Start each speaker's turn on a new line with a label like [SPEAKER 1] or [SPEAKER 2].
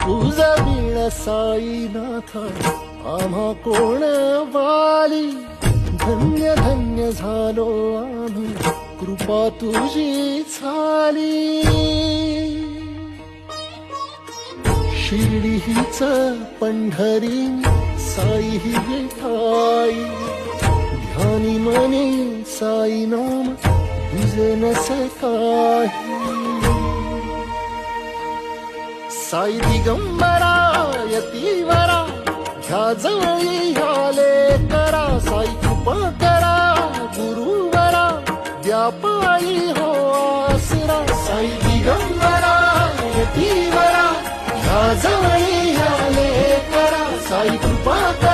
[SPEAKER 1] तुझा बिण साईनाथ आम्हा कोण वाली, धन्य धन्य झालो आम्ही कृपा तुझी झाली. शिर्डी हीच पंढरी साई ही विठाई, ध्यानी मनी साई नाम तुझे नसे काही. साई दिगंबरा यतीवरा ह्या जवळी ह्याले करा. साई कृपा करा गुरुवरा व्यापाई हो आसरा. साई दिगंबरा यतीवरा ह्या जवळी ह्याले करा. साई कृपा करा